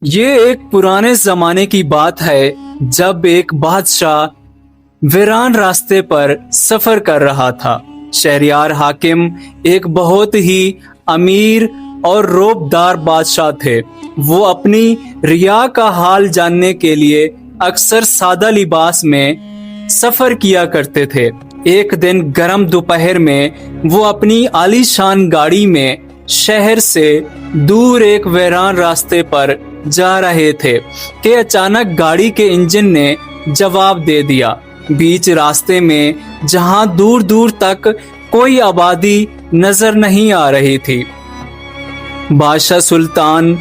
یہ ایک پرانے زمانے کی بات ہے جب ایک بادشاہ ویران راستے پر سفر کر رہا تھا۔ شہریار حاکم ایک بہت ہی امیر اور روبدار بادشاہ تھے۔ وہ اپنی رعایا کا حال جاننے کے لیے اکثر سادہ لباس میں سفر کیا کرتے تھے۔ ایک دن گرم دوپہر میں وہ اپنی عالی شان گاڑی میں شہر سے دور ایک ویران راستے پر جا رہے تھے کہ اچانک گاڑی کے انجن نے جواب دے دیا۔ بیچ راستے میں جہاں دور دور تک کوئی آبادی نظر نہیں آ رہی تھی، بادشاہ سلطان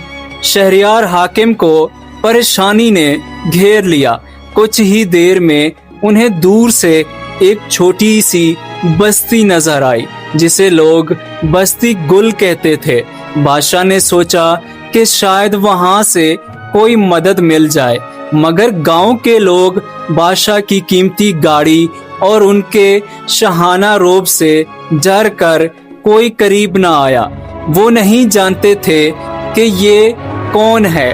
شہریار حاکم کو پریشانی نے گھیر لیا۔ کچھ ہی دیر میں انہیں دور سے ایک چھوٹی سی بستی نظر آئی جسے لوگ بستی گل کہتے تھے۔ بادشاہ نے سوچا کہ شاید وہاں سے کوئی مدد مل جائے، مگر گاؤں کے لوگ بادشاہ کی قیمتی گاڑی اور ان کے شاہانہ روب سے ڈر کر کوئی قریب نہ آیا۔ وہ نہیں جانتے تھے کہ یہ کون ہے۔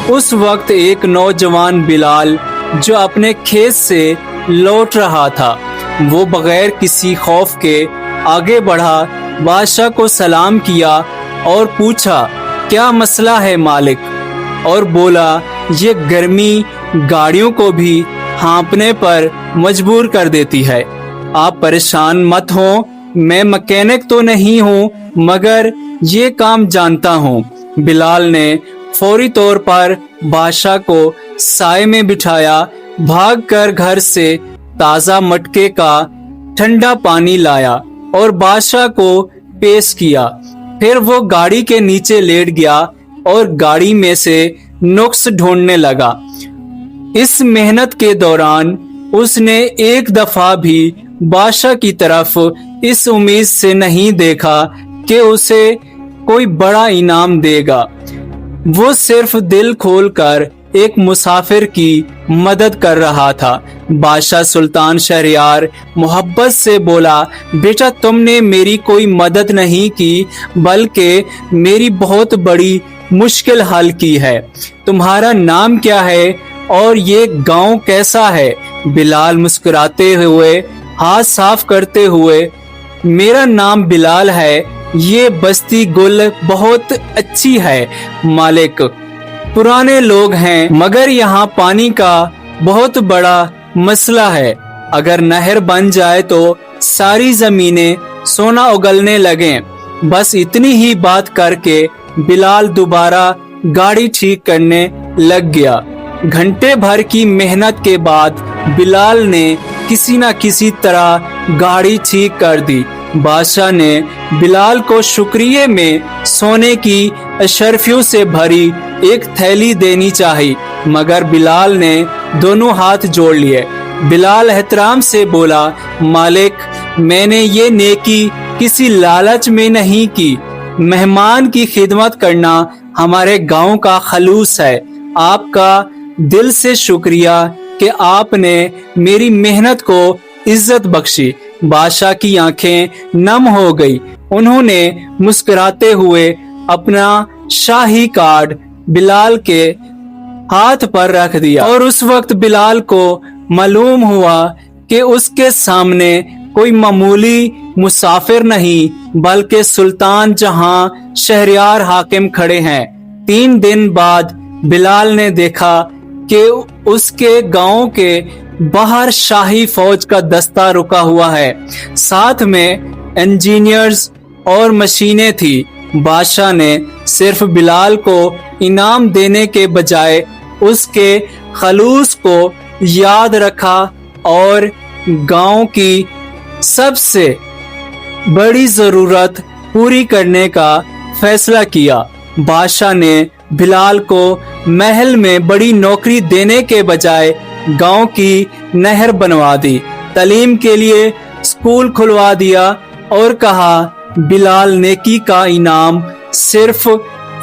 اس وقت ایک نوجوان بلال جو اپنے کھیت سے لوٹ رہا تھا، وہ بغیر کسی خوف کے آگے بڑھا، بادشاہ کو سلام کیا اور پوچھا، کیا مسئلہ ہے مالک؟ اور بولا، یہ گرمی گاڑیوں کو بھی ہانپنے پر مجبور کر دیتی ہے۔ آپ پریشان مت ہوں، میں مکینک تو نہیں ہوں مگر یہ کام جانتا ہوں۔ بلال نے فوری طور پر بادشاہ کو سائے میں بٹھایا، بھاگ کر گھر سے تازہ مٹکے کا ٹھنڈا پانی لایا اور بادشاہ کو پیش کیا۔ پھر وہ گاڑی کے نیچے لیٹ گیا اور گاڑی میں سے نقص ڈھونڈنے لگا۔ اس محنت کے دوران اس نے ایک دفعہ بھی بادشاہ کی طرف اس امید سے نہیں دیکھا کہ اسے کوئی بڑا انعام دے گا۔ وہ صرف دل کھول کر ایک مسافر کی مدد کر رہا تھا۔ بادشاہ سلطان شہریار محبت سے بولا، بیٹا تم نے میری کوئی مدد نہیں کی بلکہ میری بہت بڑی مشکل حل کی ہے۔ تمہارا نام کیا ہے اور یہ گاؤں کیسا ہے؟ بلال مسکراتے ہوئے ہاتھ صاف کرتے ہوئے، میرا نام بلال ہے، یہ بستی گل بہت اچھی ہے مالک، پرانے لوگ ہیں مگر یہاں پانی کا بہت بڑا مسئلہ ہے۔ اگر نہر بن جائے تو ساری زمینیں سونا اگلنے لگیں۔ بس اتنی ہی بات کر کے بلال دوبارہ گاڑی ٹھیک کرنے لگ گیا۔ گھنٹے بھر کی محنت کے بعد بلال نے کسی نہ کسی طرح گاڑی ٹھیک کر دی۔ بادشاہ نے بلال کو شکریہ میں سونے کی اشرفیوں سے بھری ایک تھیلی دینی چاہی، مگر بلال نے دونوں ہاتھ جوڑ لیے۔ بلال احترام سے بولا، مالک میں نے یہ نیکی کسی لالچ میں نہیں کی، مہمان کی خدمت کرنا ہمارے گاؤں کا خلوص ہے۔ آپ کا دل سے شکریہ کہ آپ نے میری محنت کو عزت بخشی۔ بادشاہ کی آنکھیں نم ہو گئی۔ انہوں نے مسکراتے ہوئے اپنا شاہی کارڈ بلال کے ہاتھ پر رکھ دیا، اور اس وقت بلال کو معلوم ہوا کہ اس کے سامنے کوئی معمولی مسافر نہیں بلکہ سلطان جہاں شہریار حاکم کھڑے ہیں۔ 3 دن بعد بلال نے دیکھا کہ اس کے گاؤں کے باہر شاہی فوج کا دستہ رکا ہوا ہے، ساتھ میں انجینئرز اور مشینیں تھی۔ بادشاہ نے صرف بلال کو انعام دینے کے بجائے اس کے خلوص کو یاد رکھا اور گاؤں کی سب سے بڑی ضرورت پوری کرنے کا فیصلہ کیا۔ بادشاہ نے بلال کو محل میں بڑی نوکری دینے کے بجائے گاؤں کی نہر بنوا دی، تعلیم کے لیے اسکول کھلوا دیا اور کہا، بلال نیکی کا انعام صرف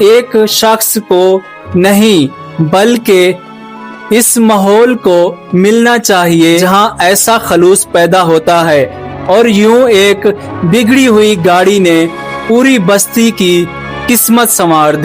ایک شخص کو نہیں بلکہ اس ماحول کو ملنا چاہیے جہاں ایسا خلوص پیدا ہوتا ہے۔ اور یوں ایک بگڑی ہوئی گاڑی نے پوری بستی کی قسمت سنوار دی۔